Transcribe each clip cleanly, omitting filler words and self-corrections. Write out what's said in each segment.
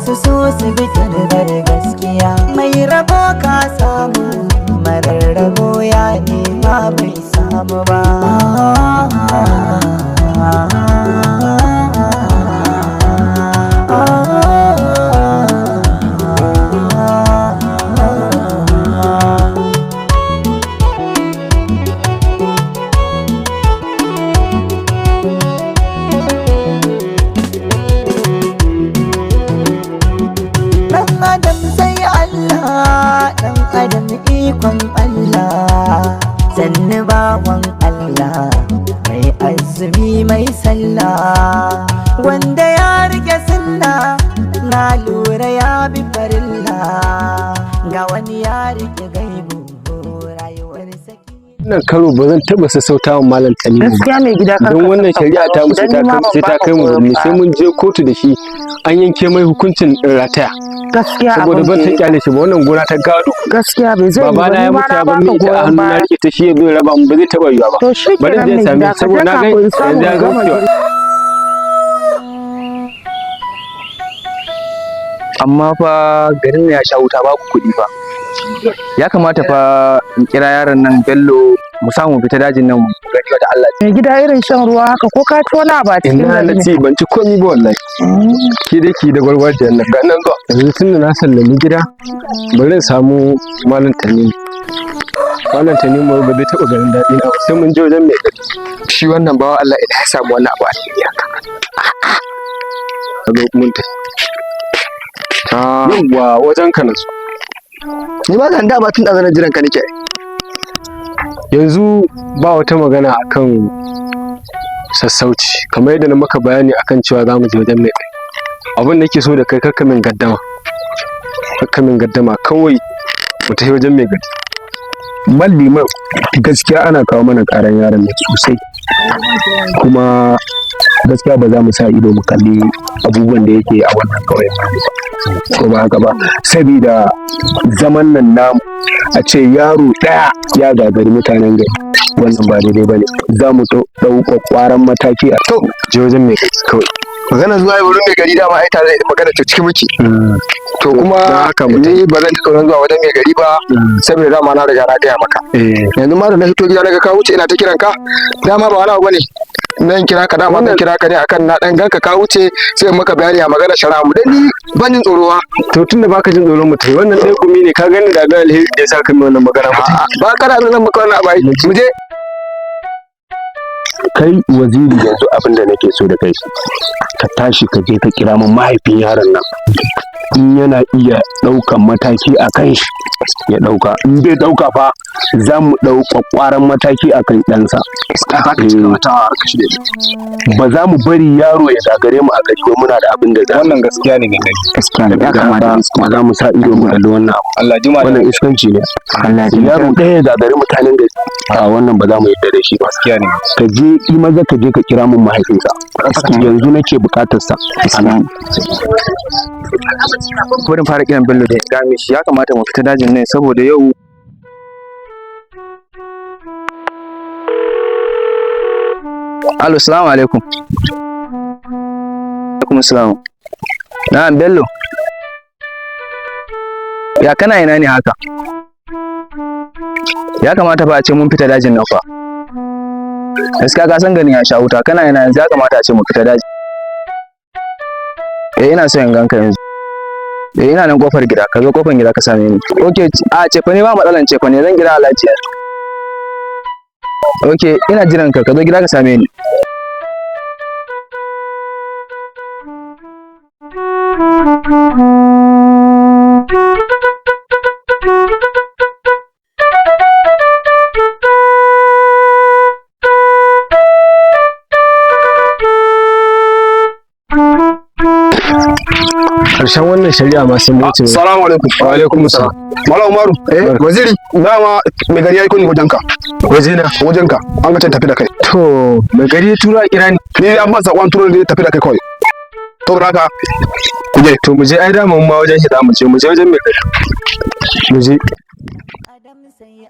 wasu so su bi turbar gaskiya. Mai rabo ka samu, marar rabo ya nema bai samu ba. Ikon Allah, sannu bawan Allah, mai azumi mai sallah, wanda ya rike sunna na lura ya bi farilla, ga wani ya rike gaibu rayuwar saki. Wannan karo ba zan taba sassauta wa malam Tanimu gaskiya mai gida don wannan shari'a ta musu ta kai mu sai mun je kotu da shi an yanke mai hukuncin rataya. Gaskiya saboda ban ta kyale shi ba wannan gona ta gado gaskiya bai zai baba na ya mutu ya bar ni ita a hannu na rike ta shi ya zo raba mu ba zai taba yiwa ba to shi bari zai same saboda na ga yanzu ya ga amma fa garin ya sha wuta babu kuɗi fa ya kamata fa in kira yaron nan Bello mu samu fita dajin nan mu gani da Allah mai gida irin shan ruwa haka ko ka tona ba cikin ina na ce ban ci komai ba wallahi ki da ki da gwargwajiyar nan ga nan zo yanzu tun da na sallami gida bari in samu malam Tanimu ba zai taɓa ganin daɗi na sai mun je wajen mai gari shi wannan bawa Allah idan ya samu wannan abu a cikin yaka a zo mun ta yawa wajen ka nasu ni ba zan da ba tun da zan jiran ka nake yanzu ba wata magana akan sassauci kamar yadda na maka bayani akan cewa za mu je wajen mai gari abin da nake so da kai kakkamin gaddama kawai mu tafi wajen mai gari malli ma gaskiya ana kawo mana karan yaron ne sosai kuma gaskiya ba za mu sa ido mu kalli abubuwan da yake a wannan kauyen ko ba haka ba saboda zaman nan namu a ce yaro daya ya gagari mutanen gari wannan ba daidai ba ne za mu ɗau kwakwaran mataki a to je wajen mai gari kawai magana zuwa wurin mai gari dama ai tare magana ta cikin miki to kuma ni ba zan tsoron zuwa wajen mai gari ba saboda dama na riga na gaya maka yanzu ma da na fito gida naga ka wuce ina ta kiran ka dama ba wani abu bane nan kira ka dama zan kira ka ne akan na dan ganka ka wuce sai maka bayani a magana shari'a mu dan ni ban jin tsorowa to tunda baka jin tsoron mutai wannan dai gumi ne ka gani da ga alheri da yasa ka mai wannan magana mutai ba kana nan maka wannan abai mu je kai waziri yanzu abin da nake so da kai ka tashi ka je ka kira min mahaifin yaron nan in yana iya ɗaukan mataki a kan shi ya ɗauka in bai ɗauka fa za mu ɗau kwakwaran mataki a kan ɗansa ba za mu bari yaro ya zagare mu a gari ba muna da abin da za wannan gaskiya ne gaskiya ne ya kamata ba za mu sa ido mu kalli wannan abu Allah jima wannan iskanci ne yaro ɗaya ya zagare mutanen gari a wannan ba za mu yarda da shi ba gaskiya ne ka je in maza ka je ka kira min mahaifinsa yanzu nake bukatar sa Wurin fara kiran Bello da ya game shi ya kamata mu fita dajin nan saboda yau Alo, salamu alaikum. Alaikum salam. Na'am Bello. Ya kana ina ne haka? Ya kamata fa a ce mun fita dajin nan fa. Gaskiya ka san gani ya sha wuta kana ina yanzu ya kamata a ce mu fita daji. Ina so in ganka yanzu. Ina nan kofar gida ka zo kofar gida ka same ni. Okay, a ce fa ne ba matsalan ce fa ne zan gida Alhaji yanzu. Okay, ina jiran ka zo gida ka same ni. Karshen wannan shari'a ma sun wuce. Assalamu alaikum. Wa alaikum assalam. Malam Umaru, waziri, dama mai gari yayi kuni wajenka. Wajenka. An ga tafi da kai. To, mai gari ya tura kira ni. Ni an ba sakon turo da tafi da kai kawai. To haka kuje to mu je ai da mun ma wajen shi da mu je wajen mai gari. Mu je.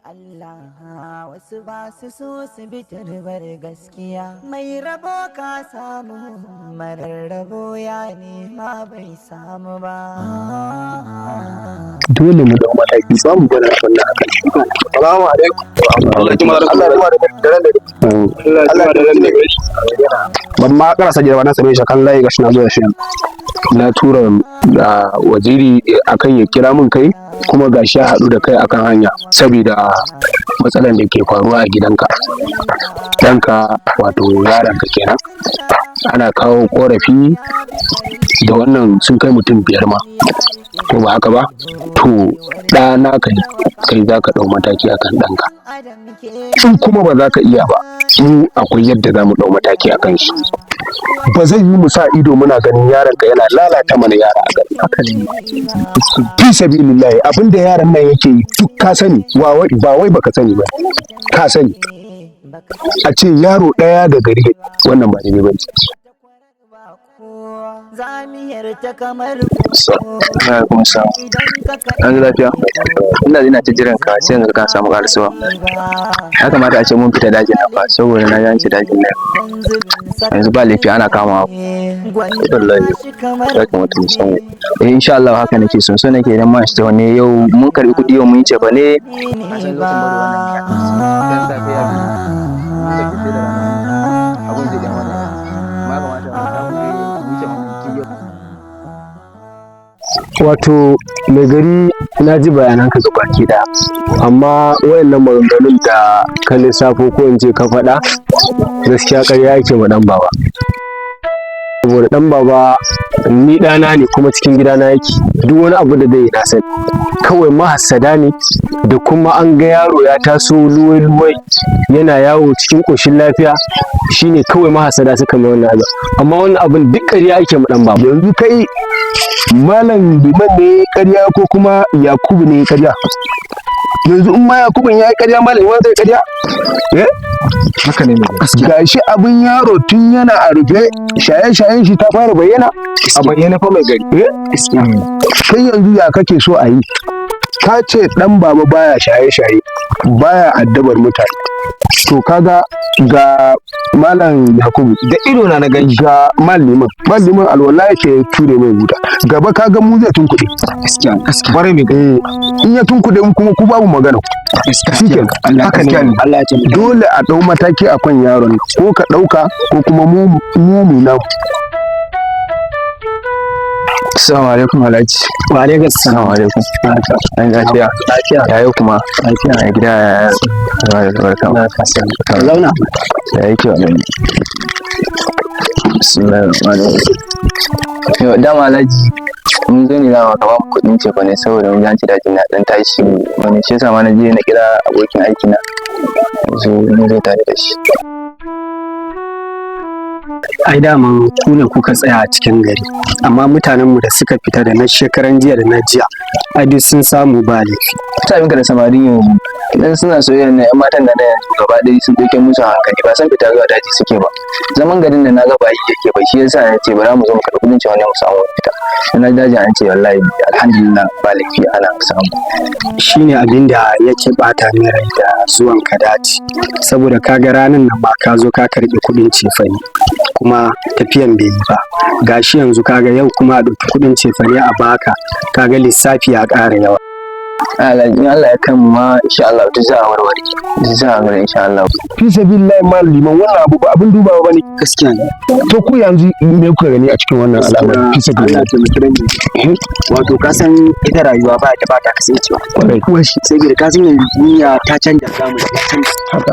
Allah wasu ba su so su bi tarbar gaskiya mai rabo ka samu marar rabo ya nema bai samu ba. dole mu dau mataki ba mu bada wannan akan Salamu alaikum. Allah ya da daren da Allah da daren da ban ma karasa gida ba na same shi kan layi gashi na zo da shi na tura da waziri akan ya kira min kai kuma gashi ya haɗu da kai akan hanya saboda matsalar da ke faruwa a gidanka ɗanka wato yaranka kenan ana kawo ƙorafi da wannan sun kai mutum 5 ma ko ba haka ba to ɗana kai za ka ɗau mataki akan ɗanka in kuma ba za ka iya ba in akwai yadda za mu ɗau mataki akan shi ba zai yi mu sa ido muna ganin yaronka yana lalata mana yara a gari haka ne fi sabilillahi abinda yaran nan yake yi duk ka sani ba wai baka sani ba ka sani a ce yaro ɗaya da gari wannan ba daidai ba zamiyar ta kamar na kuma samu an ji lafiya ina ta jiran ka sai yanzu ka samu karasuwa ya kamata a ce mun fita dajin nan ba saboda na yanci dajin nan yanzu ba laifi ana kama wallahi ya kamata mu san insha Allah haka nake so nake idan ma shi wani yau mun karbi kudi yau mun yi cefa ne wato mai gari na ji bayanan ka baki da amma wayannan maganganun da ka lissafo ko in ce ka faɗa gaskiya ƙarya yake wa ɗan baba saboda ɗan baba ni ɗana ne kuma cikin gidana yake duk wani abu da zai yi na sani kawai mahassada ne da kuma an ga yaro ya taso luwai-luwai yana yawo cikin ƙoshin lafiya shine kawai mahassada suka mai wannan abu amma wannan abin duk ƙarya ake ma ɗan baba yanzu kai malam liman ne ƙarya ko kuma yakubu ne ƙarya yanzu in ma yakubun ya yi ƙarya malam liman zai ƙarya haka ne ga shi abin yaro tun yana a rufe shaye-shayen shi ta fara bayyana a bayyana fa mai gari kai yanzu ya kake so a yi ka ce dan baba baya shaye-shaye baya addabar mutane to kaga ga malam yakubu da ido na gani ga maliman alwala yake ture mai guda gaba kaga mu zai tunkuɗe gaskiya bare mai in ya tunkuɗe mu kuma ku babu magana shikenan haka ne Allah ya dole a dau mataki akan yaron ko ka dauka ko kuma mu na Assalamu alaikum Alhaji. Wa alaikum assalamu alaikum. An lafiya. Yayi kuma lafiya a gida ya barka. Zauna. Ya yake wannan. Bismillahirrahmanirrahim. Yau dama Alhaji mun zo ne dama ka ba mu kuɗin ce ne saboda mun ji dajin na dan tashi wani shi yasa ma na je na kira abokin aiki na. Zo mun zo tare da shi. ai daman ku ne kuka tsaya a cikin gari amma mutanenmu da suka fita da na shekaran jiya da na jiya ai duk sun samu ba laifi mutanen da samarin yanzu idan suna soyayya na yan matan da na yanzu gaba ɗaya sun ɗauke musu hankali ba san fita zuwa daji suke ba zaman garin da na ga ba yake ba shi yasa ya ce bara mu zo mu karɓi kuɗin cewa ne mu samu fita na daji an ce wallahi alhamdulillah ba laifi ana samu shine abin da yake bata min rai da zuwan ka daji saboda kaga ranan nan ma ka zo ka karɓi kuɗin cefane kuma tafiyan bai yi ba gashi yanzu kaga yau kuma a ɗauki kuɗin cefane a baka kaga lissafi ya ƙara yawa in Allah ya kan ma insha Allah duk za a warware duk za a warware insha Allah fi sabilillahi mal liman wannan abu ba abin dubawa bane gaskiya ne to ku yanzu me kuka gani a cikin wannan al'amari fi sabilillahi wato ka san ita rayuwa ba ta kasancewa kuwa shi sai da ka san yanzu duniya ta canja zamu ta canja haka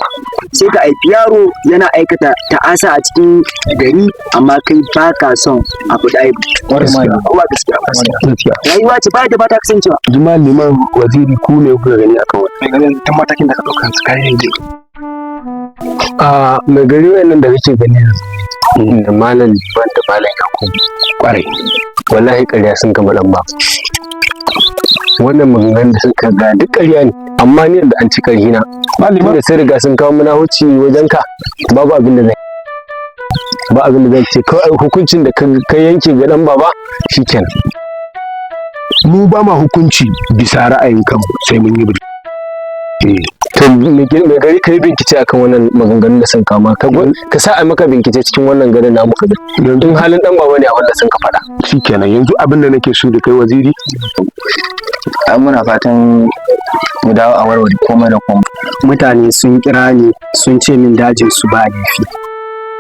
sai ka aifi yaro yana aikata ta'asa a cikin gari amma kai ba ka son abu da aibu gaskiya rayuwa ce ba ta kasancewa jimal liman waziri ku ne kuka gani akan wannan ganin ta matakin da ka dauka su kai ne a mai gari wannan da kake gani da malam liman da malam yakubu kwarai wallahi ƙarya sun gama dan ba wannan maganganun da suka ga duk ƙarya ne amma ni da an ci ƙarfi na malamin da sai riga sun kawo mana huci wajen ka babu abin da zai ba abin da zai ce kawai hukuncin da ka yanke ga dan baba shikenan mu ba ma hukunci bisa ra'ayin kanmu sai mun yi to me gari kai bincike akan wannan maganganun da sun kama ka sa a maka bincike cikin wannan garin namu ka yanzu halin dan baba ne a wanda sun ka faɗa shikenan yanzu abin da nake so da kai waziri muna fatan mu dawo a warware komai da komai. Mutane sun kira ni sun ce min dajin su ba laifi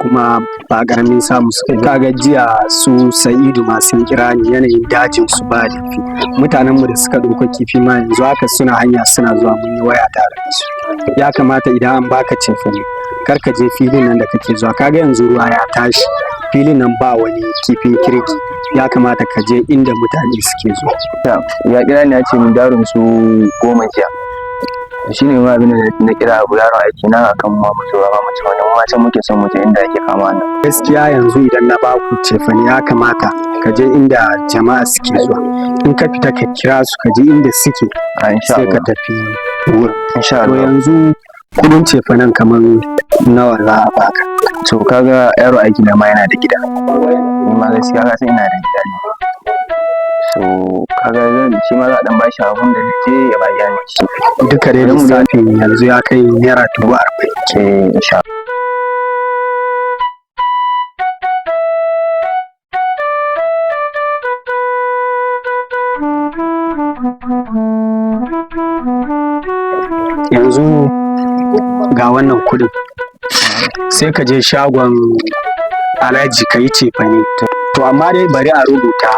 kuma ba ƙaramin samu suka kaga jiya su Sa'idu ma sun kira ni yanayin dajin su ba laifi. Mutanen mu da suka ɗauka kifi ma yanzu haka suna hanya suna zuwa mun yi waya tare da su. Ya kamata idan an baka cefane kar ka je filin nan da kake zuwa kaga yanzu ruwa ya tashi filin nan ba wani kifin kirki ya kamata ka je inda mutane suke zuwa. Ya kira ni ya ce min darun su 10 jiya. Shi ne ma abin da na kira abu yaron aiki na akan ma mutu ba mu ci wannan ma can muke son mu je inda yake kama nan. Gaskiya yanzu idan na baku cefane ya kamata ka je inda jama'a suke zuwa in ka fita ka kira su ka je inda suke sai ka tafi wurin. Insha Allah. To yanzu kudin cefanen kamar nawa za a baka? To kaga yaro aiki na ma yana da gida. Ni ma gaskiya ka san ina da gida ne. So kaga shi ma za a dan bashi abun da je ya bayyana ni shi. Duka dai lissafin yanzu ya kai naira 40,000. Insha Allah. Yanzu ga wannan kudin sai ka je shagon Alhaji ka yi cefane. To amma dai bari a rubuta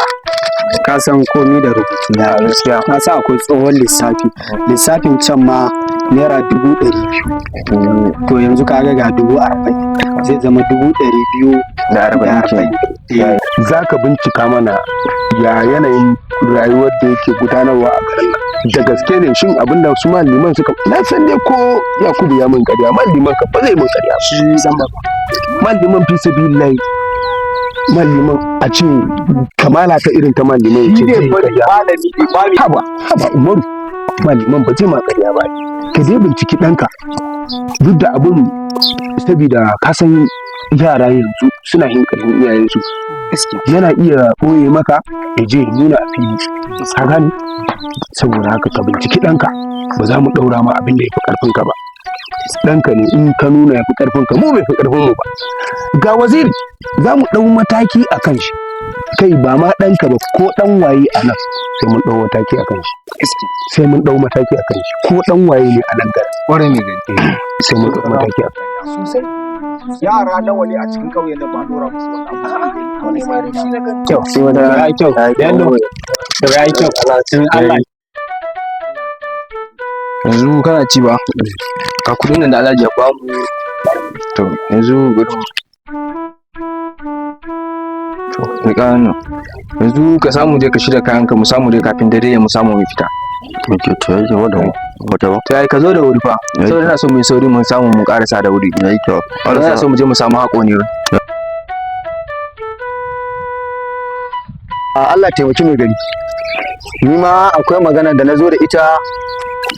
ka san komi da rubutu na gaskiya na sa akwai tsohon lissafin can ma naira 200,000 to yanzu kaga ga 40,000 zai zama 240,000. za ka bincika mana ya yanayin rayuwar da yake gudanarwa a garin da gaske ne shin abin da su liman suka na san ne ko Yakubu ya min ƙarya liman ka ba zai min ƙarya shi san ba liman fi sabilillahi liman a ce kamala ta irin ta liman ce zai ƙarya haba Umaru liman ba zai ma ƙarya ba ka je binciki ɗanka duk da abin saboda ka san yara yanzu suna yin ƙarfin iyayensu yana iya ɓoye maka ya je nuna a fili ka gane saboda haka ka binciki ɗanka ba za mu ɗaura ma abin da ya fi ƙarfinka ba ɗanka ne in ka nuna ya fi ƙarfinka mu bai fi ƙarfin mu ba ga waziri za mu ɗau mataki a kan shi kai ba ma ɗanka ba ko ɗan waye a nan sai mun ɗau mataki a kan shi sai mun ɗau mataki a kan shi ko ɗan waye ne a nan gari ƙwarai ne gari sai mun ɗau mataki a kan shi sosai yara nawa ne a cikin ƙauyen da ba dora musu wannan kyau sai wata ya kyau yallo ya yi kyau Allah yanzu kana ci ba ka kudin nan da Alhaji ya bamu to yanzu gudu to ni kan yanzu ka samu dai ka shirya kayanka mu samu dai kafin dare ya mu samu mu fita to yake wata ba to yayi ka zo da wuri fa saboda ina so mu yi sauri mun samu mu karasa da wuri yayi kyau ina so mu je mu samu hako ne Allah taimaki mai gari ni ma akwai magana da na zo da ita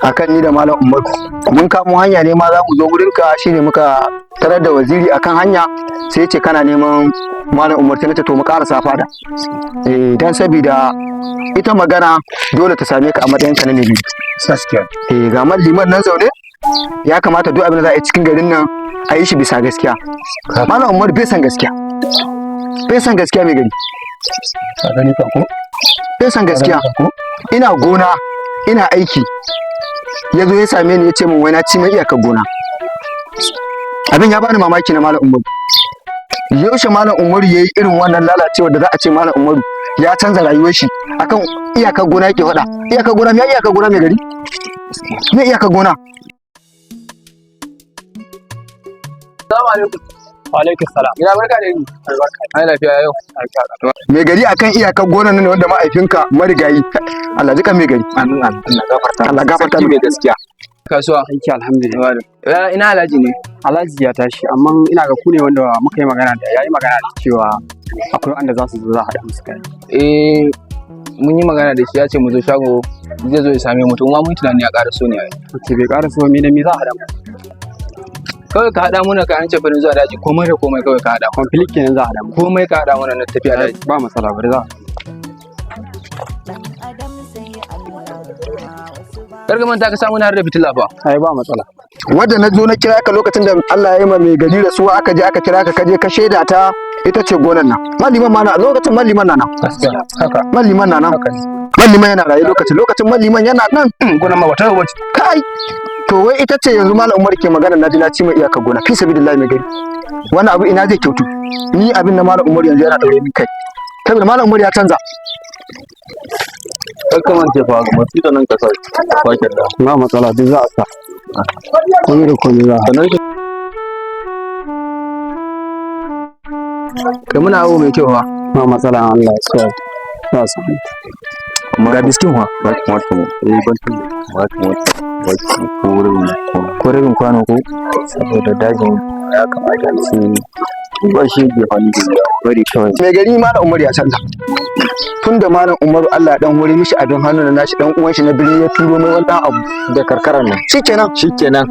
akan ni da malam Umaru mun kamo hanya ne ma za mu zo wurin ka shine muka tarar da waziri akan hanya sai yace kana neman malam Umaru sai to mu karasa fada dan sabida ita magana dole ta same ka a matsayin ka na mai gari gaskiya ga liman nan zaune ya kamata duk abin da za a yi cikin garin nan a yi shi bisa gaskiya malam Umaru bai san gaskiya mai gari ka gani ka ko bai san gaskiya ina gona ina aiki ya zo ya same ni ya ce min wai na ci mai iyakar gona abin ya bani mamaki na malam Umaru yaushe malam Umaru ya yi irin wannan lalacewa da za a ce malam Umaru ya canza rayuwar shi akan iyakar gona yake faɗa iyakar gona me iyakar gona mai gari me iyakar gona Assalamu alaikum. wa alaikum salam Ina barka da yi. Ai lafiya yau. mai gari akan iyakar gona ne wanda ma'aifinka marigayi Allah jika mai gari Amin amin. Allah gafarta mai gaskiya Kasuwa. aiki alhamdulillah Ina Alhaji ne. Alhaji ya tashi amma ina ga ku ne wanda muka yi magana da yayi magana da cewa akwai wanda za su zo za a haɗa musu kai Mun yi magana da shi ya ce mu zo shago zai zo ya same mu to ma mun tunani ya ƙara so ne ai. ce bai ƙara so me da me za a haɗa mu Kawai ka haɗa muna kayan cefanin zuwa daji komai da komai kawai ka haɗa. complete kenan za a haɗa mu Komai ka haɗa mana na tafiya daji. ba matsala bari za Dan adam sai Allah wasu ba karga manta ka samu na har da fitila fa. ai ba matsala. Wadda na zo na kira ka lokacin da Allah ya yi mai gari da su aka je aka kira ka kaje ka shaida ta ita ce gonan nan. Malliman ma na lokacin malliman na nan. Gaskiya haka. Malliman na nan. Malliman yana raye lokacin malliman yana nan. Gonan ma wata wace. Kai to wai ita ce yanzu malam Umar ke magana na ji na ci mai iyaka gona fi sabilillahi mai gari. Wannan abu ina zai kyautu. Ni abin da malam Umar yanzu yana daure min kai. Saboda malam Umar ya canza. Kakkamance fa ga masu da nan kasar fakin da. Ba matsala duk za a sa. Komai da komai za a. Kai muna abu mai kyau fa. Ba matsala Allah ya sa. Za su. Ga biskin fa. Ba kamata mu. Ba kamata. Ko rabin kwano ko saboda dajin ya kamata su ba shi ke hannu da bari kawai. Mai gari malam Umar ya canza. Tun da malam Umar Allah dan hore mishi abin hannu na nashi dan uwan shi na birni ya turo mai wani abu Da karkaran nan. shikenan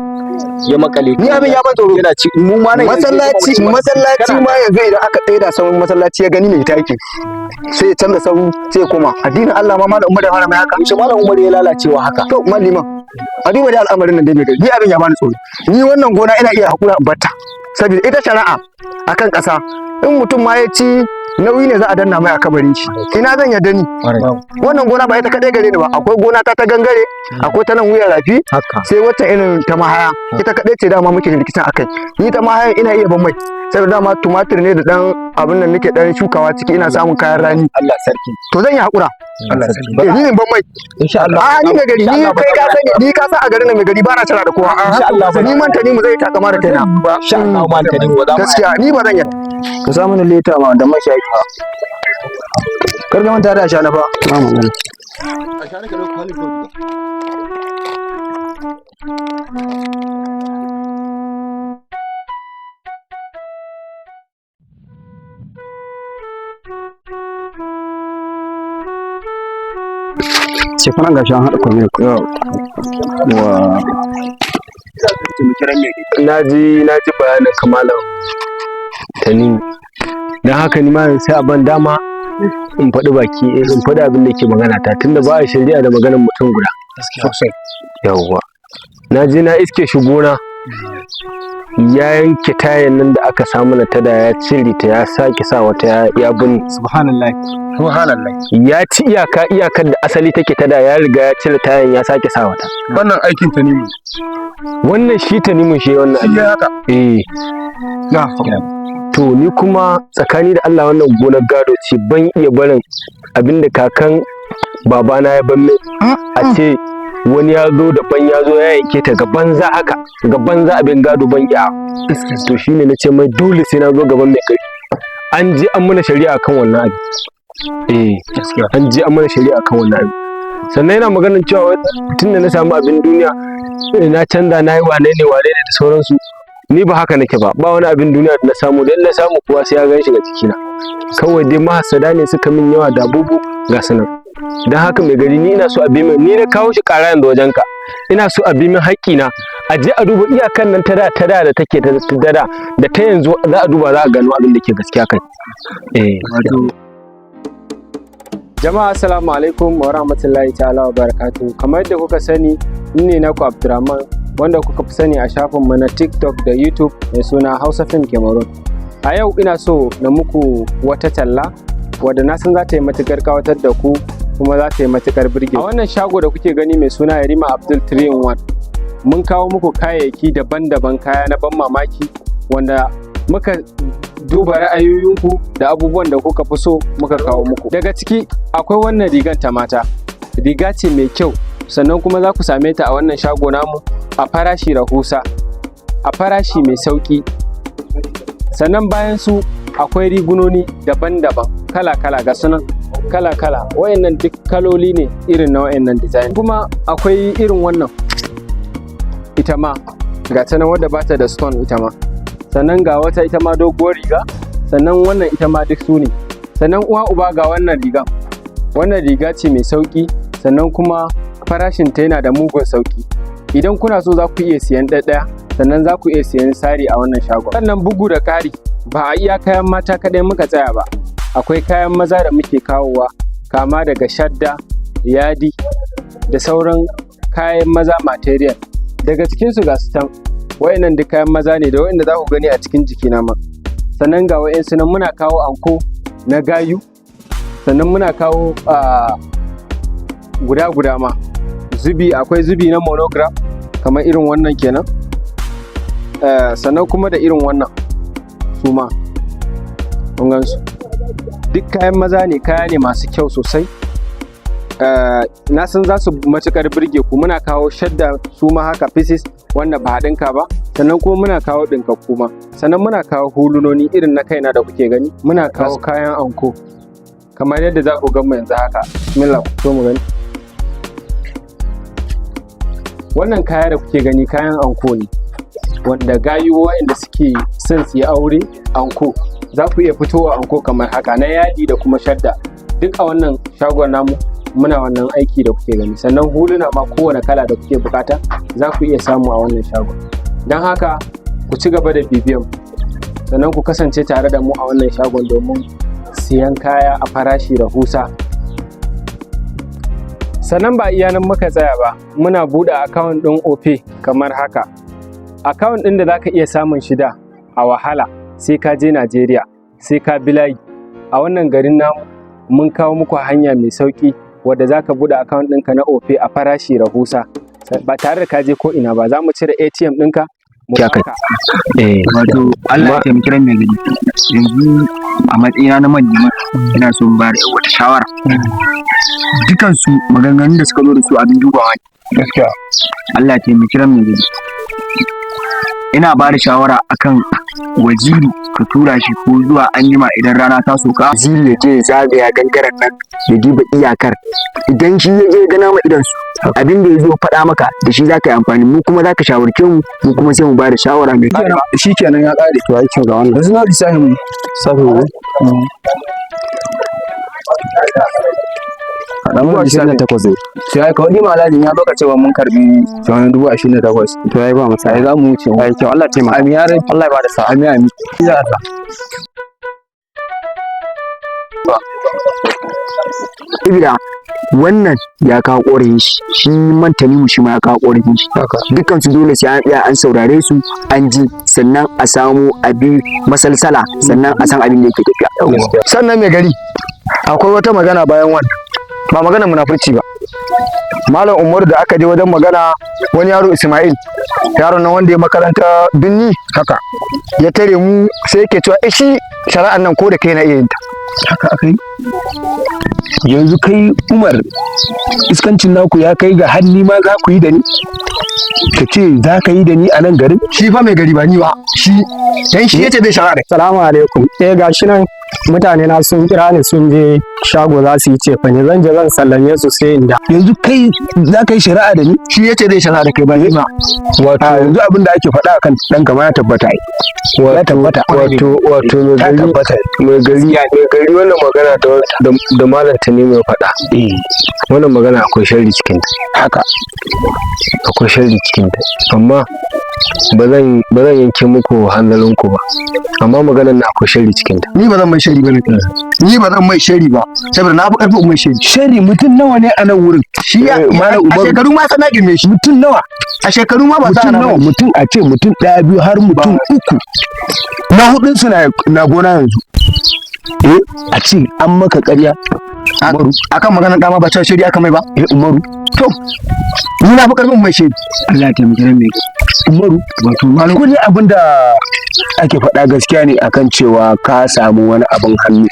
Ya makale. ni abin ya ban tsoro Yana ci mu ma nan masallaci ma yanzu idan aka tsaye da sahun masallaci ya gani mai taki sai ya canza sahu sai ya koma addinin Allah ma malam Umar da fara mai haka shi malam Umar ya lalacewa haka. to malliman a duba da al'amarin nan dai mai gari ni abin ya bani tsoro ni wannan gona ina iya hakura in batta saboda ita shari'a akan ƙasa in mutum ma ya ci nauyi ne za a danna mai a kabarin shi ina zan yarda ni wannan gona ba ita kadai gare ni ba akwai gona ta gangare akwai ta nan wuyan rafi sai wacce irin ta mahaya ita kadai ce dama muke da rikicin akai ni ta mahaya ina iya ban mai saboda dama tumatir ne da dan abin nan nake dan shukawa ciki ina samun kayan rani Allah sarki. to zan yi hakura Allah sarki. ni in ban mai Insha Allah. a ni mai gari ni kai ka sani ni ka san a garin nan mai gari ba na tara da kowa Insha Allah. ni manta ni mu zai takama da kaina Insha Allah ma ta dinga da gaskiya ni ba zan yi ka samu ni leta ma da mashaki. Kar ga manta da sha na fa. Ba matsala. Ce kuna ga shan haɗa komai ko wa Na ji bayanin kamalan Tanimu. Don haka ni ma sai a ban dama in faɗi abin da ke magana ta tunda ba a shari'a da maganar mutum guda. Sosai. Yawwa. Na je na iske shi gona ya yanke tayan nan da aka samu na tada ya cire ta ya sake sa wata ya binne. subhanallah. Ya ci iyakar da asali take tada ya riga ya cire tayan ya sake sa wata. Wannan aikin Tanimu. Wannan shi Tanimu shi wannan Shi ya haka. eh to ni kuma tsakani da Allah wannan gonar gado ce ban iya barin abinda kakan babana ya ban mai a ce wani ya zo daban ya zo ya yanke ta gaban za haka gaban za abin gado ban iya to shine na ce mai dole sai na zo gaban mai kai an je an mana shari'a kan wannan abu an je an mana shari'a kan wannan abu sannan yana maganin cewa tun da na samu abin duniya na canza na yi wane ne da sauransu ni ba haka nake ba wani abin duniya da na samu da na samu kuwa sai ya gan shi ga cikina kawai dai mahasada ne suka min yawa da abubu ga sanan don haka mai gari ni ina so a bi min ni na kawo shi ƙara yanzu wajen ka ina so a bi min haƙƙina a je a duba iyakan nan ta da da take ta da ta yanzu za a duba za a gano abin da ke gaskiya kai jama'a assalamu alaikum wa rahmatullahi ta'ala wa barakatuh kamar yadda kuka sani ni ne naku Abdurrahman wanda kuka fi sani a shafinmu na TikTok da YouTube mai suna Hausa Film Cameroon. A yau ina so na muku wata talla wadda na san za ta yi matuƙar ƙawatar da ku kuma za ta yi matuƙar birge. A wannan shago da kuke gani mai suna Yarima Abdul 3-in-1 mun kawo muku kayayyaki daban-daban kaya na ban mamaki wanda muka duba ra'ayoyinku da abubuwan da kuka fi so muka kawo muku. Daga ciki akwai wannan rigar ta mata. Riga ce mai kyau sannan kuma za ku same ta a wannan shago namu a farashi rahusa a farashi mai sauki sannan bayan su akwai rigunoni daban-daban kala-kala ga sunan kala-kala wayannan duk kaloli ne irin na wayannan design kuma akwai irin wannan ita ma ga ta nan wadda bata da stone ita ma sannan ga wata ita ma doguwar riga sannan wannan ita ma duk su ne sannan uwa uba ga wannan riga ce mai sauki sannan kuma farashin ta yana da mugun sauki idan kuna so za ku iya siyan ɗaya sannan za ku iya siyan sari a wannan shagon sannan bugu da ƙari ba a iya kayan mata kaɗai muka tsaya ba akwai kayan maza da muke kawowa kama daga shadda yadi da sauran kayan maza material. Daga cikinsu ga su can, wa'innan duk kayan maza ne da wa'inda za ku gani a cikin jikina ma. Sannan ga wa'insu nan muna kawo anko na gayu, sannan muna kawo guda ma. Zubi, akwai zubi na monogram kamar irin wannan kenan. Sannan kuma da irin wannan su ma. Kun gan su. Duk kayan maza ne, kaya ne masu kyau sosai. Na san za su matuƙar birge ku. Muna kawo shadda su ma haka pieces wanda ba ɗinka ba, sannan kuma muna kawo ɗinkakku ma, sannan muna kawo hulunoni irin na kaina da kuke gani, muna kawo kayan anko kamar yadda za ku mu yanzu haka. Bismillah, ku so mu gani. Wannan kaya da kuke gani kayan anko ne, wanda gayu waɗanda suke son su yi aure anko, za ku iya fitowa anko kamar haka na yadi da kuma shadda. Duk a wannan shagon namu muna wannan aiki da kuke gani, sannan huluna ma kowane kala da kuke bukata za ku iya samu a wannan shagon. Don haka ku ci gaba da bibiyan, sannan ku kasance tare da mu a wannan shagon domin siyan kaya a farashi rahusa. Sannan ba iya nan muka tsaya ba, muna buɗe account ɗin Opay kamar haka. Account ɗin da za ka iya samun shida a wahala sai ka je Najeriya, sai ka bi layi. A wannan garin namu mun kawo muku hanya mai sauƙi wadda za ka buɗe account ɗinka na Opay a farashi rahusa ba tare da ka je ko ina ba. Za mu cire ATM ɗinka mu baka. Wato Allah ya taimaki ran mai gari. Yanzu a matsayina na manyan ina so in ba da wata shawara. Dukansu maganganun da suka zo da su abin dubawa ne. Gaskiya. Allah ya taimaki ran mai gari. Ina ba da shawara akan waziri ka tura shi ko zuwa anjima idan rana ta soka. Waziri ya je ya zagaya gangaren nan ya diba iyakar. Idan shi ya je gana ma idan su abin da ya zo faɗa maka da shi za ka yi amfani, mu kuma za ka shawarce mu kuma sai mu ba da shawara mai kyau. Shi kenan ya ƙare to aikin ga wannan. Yanzu na lissafin mu. Saboda dan mu 28 zai sai ka wani malajin ya baka cewa mun karbi tsawon 28 to yayi ba masa ai za mu wuce ai kyau Allah taimaka amin ya rai Allah ya bada sa'a amin amin ya Allah. Ibida wannan ya kawo ƙorafin shi mantani mu shi ma ya kawo ƙorafin shi. Dukkan su dole sai an tsaya an saurare su an ji, sannan a samu abin masalsala, sannan a san abin da yake tafiya. Sannan mai gari akwai wata magana bayan wannan, ba magana munafurci ba. Malam Umaru da aka je wajen magana, wani yaro Ismail, yaron nan wanda ya makaranta binni haka, ya tare mu sai yake cewa shi shari'an nan ko da kai na iya yin ta. Haka akai. Yanzu kai Umar, iskancin naku ya kai ga hanni ma za ku yi da ni? Ka ce za ka yi da ni a nan garin? Shi fa mai gari ba ni ba, shi dan shi yace bai shari'a da. Salamu alaikum. Gashi nan mutane na sun kira ni sun je shago za su yi cefane, zan je zan sallame su sai inda. Yanzu kai za ka yi shari'a da ni? Shi yace zai shari'a da kai ba ni ba. Wato yanzu abin da ake faɗa akan ɗanka ma ya tabbata ai. Ya tabbata. Wato mai gari wannan magana da malam ne mai faɗa. Wannan magana akwai sharri cikin ta. Haka. Akwai sharri cikin ta. Amma ba zan yanke muku hanzarinku ba. Amma maganar na akwai sharri cikin ta. Ni ba zan mai sharri ba ne. Ni ba zan mai sharri ba. Saboda na fi ƙarfin mai sharri. Sharri mutum nawa ne a nan wurin? Shi ya a shekaru ma sana girme shi. Mutum nawa? A shekaru ma ba sa nawa. Mutum a ce mutum ɗaya biyu har mutum uku. Na hudun su na gona yanzu. A ce an maka ƙarya. Umaru akan maganar dama ba ta shiri aka mai ba. Umaru to ni na fi ƙarfin mai shiri. Allah ya taimake mai Umaru wato ko ne abin da ake faɗa gaskiya ne akan cewa ka samu wani abin hannu.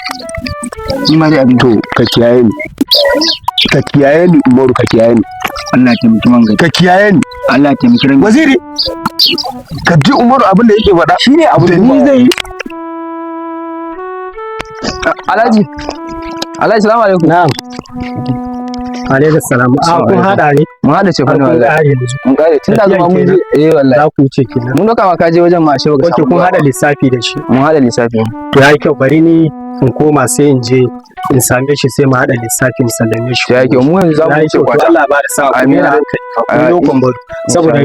Ni ma dai abin to ka kiyaye ni. Ka kiyaye ni Umaru, ka kiyaye ni. Allah ya taimaki man gari. Ka kiyaye ni. Allah ya taimaki ran waziri. Ka ji Umaru abin da yake faɗa shine abin da ni zai yi. Alhaji salamu alaikum. Na'am. Alaikum salam. Kun hada ne? Mun hada ce fa wallahi. Mun kare tun da zama mun je wallahi. Za ku ce kenan. Mun doka ma ka je wajen ma shi ba. Oke kun hada lissafi da shi. Mun hada lissafi. To yayi kyau, bari ni in koma sai in je in same shi sai mu hada lissafin sallame shi. Yayi kyau, mu yanzu za mu ce kwata. Allah ba da sa'a. Amin. Kun dokon bado. Saboda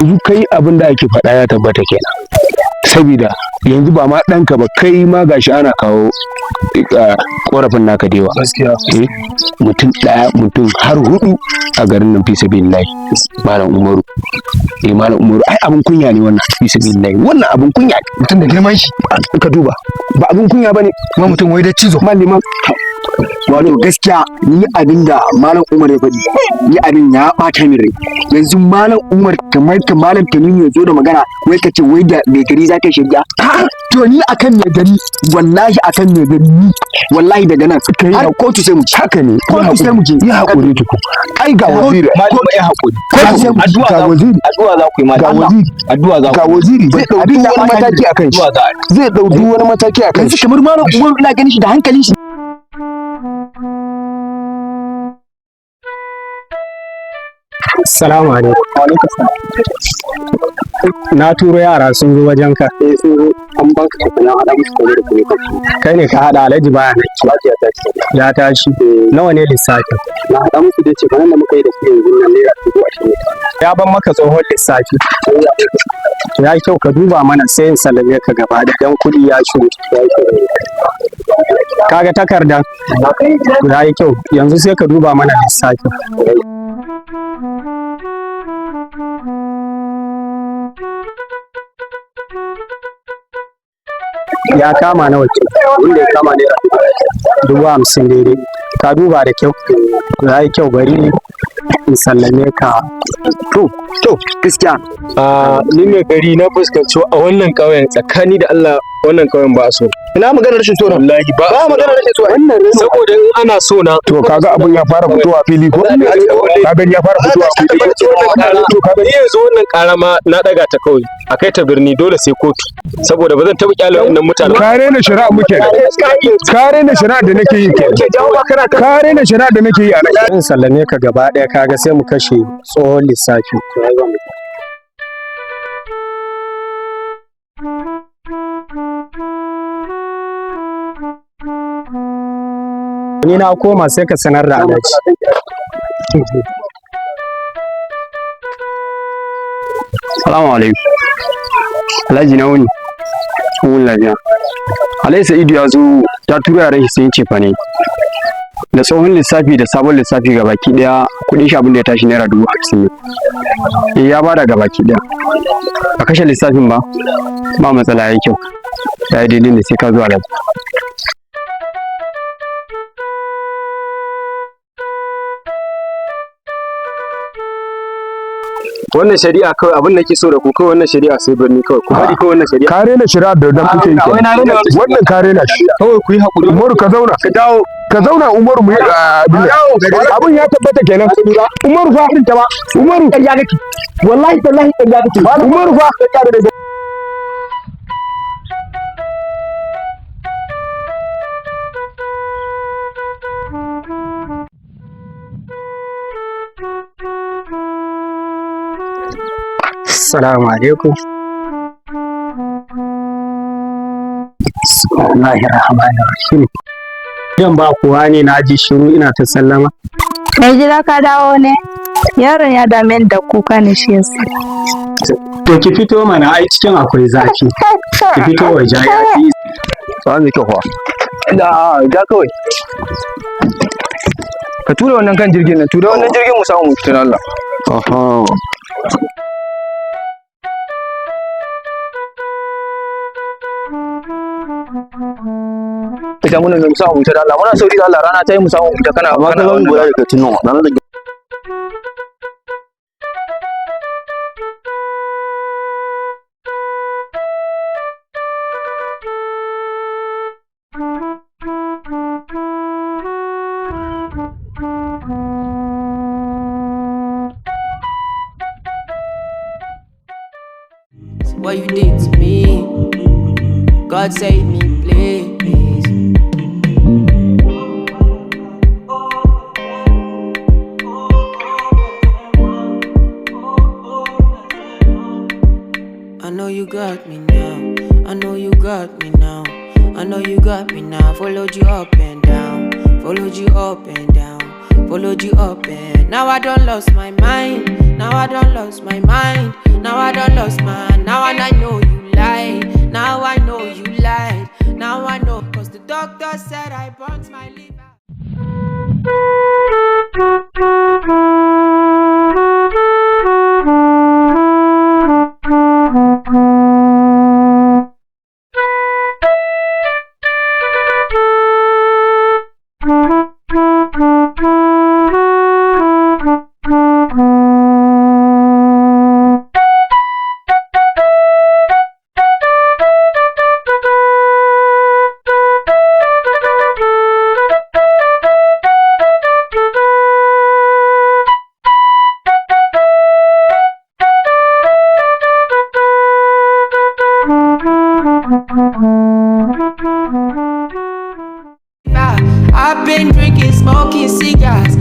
yanzu kai abin da ake faɗa ya tabbata kenan. Sabida yanzu ba ma ɗanka ba kai ma gashi ana kawo korafin naka da yawa gaskiya mutum ɗaya mutum har hudu a garin nan fi sabilillahi malam umaru malam umaru ai abun kunya ne wannan fi sabilillahi wannan abun kunya ne mutum da girman shi ka duba ba abun kunya bane kuma mutum wai da cizo maliman wato gaskiya ni abin da malam Umar ya faɗi ni abin ya ɓata min rai yanzu malam Umar kamar ka malam Tanimu ya zo da magana wai ka ce wai da mai gari za ka shirya to ni akan mai gari wallahi akan mai gari ni wallahi daga nan har kotu sai mu ci haka ne kotu sai mu je ya haƙuri tuku ai ga waziri malama ya haƙuri ga waziri addu'a za ku yi ga waziri addu'a za ga waziri zai ɗau duk wani mataki akan shi zai ɗau duk wani mataki akan yanzu shi kamar malam Umar ina ganin shi da hankalin shi Assalamu alaikum. Na turo yara sun zo wajen ka. sun zo an ba ka tafi na haɗa musu kome da kome kafin Kai ne ka haɗa Alhaji baya nan. lafiya ta ce Ya tashi. Nawa ne lissafin? na haɗa musu da ce bayan da muka yi da su yanzu nan naira 20,000 Ya ban maka tsohon lissafi. Ya yi kyau ka duba mana sai in salame ka gaba da dan kuɗi ya shigo. Kaga takardan? Ya yi kyau. Yanzu sai ka duba mana lissafin. Ya kama nawa ke? wanda ya kama naira 50,000 daidai. Ka duba da kyau. Ya yi kyau bari in sallame ka. to gaskiya ni mai gari na fuskanci a wannan ƙauyen tsakani da Allah wannan ƙauyen ba a so ina maganar rashin so wallahi ba maganar rashin so wannan saboda in ana so na to kaga abun ya fara fitowa fili ko ka gani ya fara fitowa fili to kaga ni yanzu wannan ƙara ma na daga ta kawai a kai ta birni dole sai kotu saboda ba zan taɓa kyale wannan mutane kare na shari'a muke kare na shari'a da nake yi ke kare na shari'a da nake yi a nan In sallame ka gaba ɗaya kaga sai mu kashe tsohon lissafi. Ni na koma sai ka sanar da Alhaji. Salamu alaikum. Alhaji na wuni. Kun lafiya. Alhaji Sa'idu ya zo ya tura yaran shi sun ce fa ne. Da tsohon lissafi da sabon lissafi ga baki daya kudin shi abin da ya tashi naira 50,000 ne. Ya bada ga baki daya. A kashe lissafin ba matsala yayi kyau. Ya yi daidai ne sai ka zo Alhaji. wannan shari'a kawai abin da nake so da ku kawai wannan shari'a sai birni kawai ku bari kawai wannan shari'a Kare na shari'a da dan kuke yi wannan kare na shi kawai ku yi hakuri Umaru ka zauna ka zauna Umaru mu yi abun ya tabbata kenan Umaru fa Umaru ƙarya kake wallahi tallahi ƙarya kake Umaru fa Assalamu alaikum. Bismillahirrahmanirrahim. Idan ba kuwa ne na ji shiru ina ta sallama. Mai gida ka dawo ne? Yaron ya dame da kuka ne shi yasa. To ki fito mana ai cikin akwai zafi. Ki fito waje ya fi. sa'an da kyau fa da kawai ka tura wannan kan jirgin nan tura wannan jirgin mu samu mu fita Allah aha ita mun mu samu mu fita Allah muna sauri da Allah rana ta yi mu samu mu fita kana amma ka zan gura daga tunan wannan da What you did to me, God save me, please. I know you got me now, I know you got me now, I know you got me now. Followed you up and down, followed you up and down, followed you up and now I done lost my mind, now I done lost my mind. Now I done lost mine, now and I know you lied. Now I know you lied. Now I know, cause the doctor I've been drinking, smoking cigars.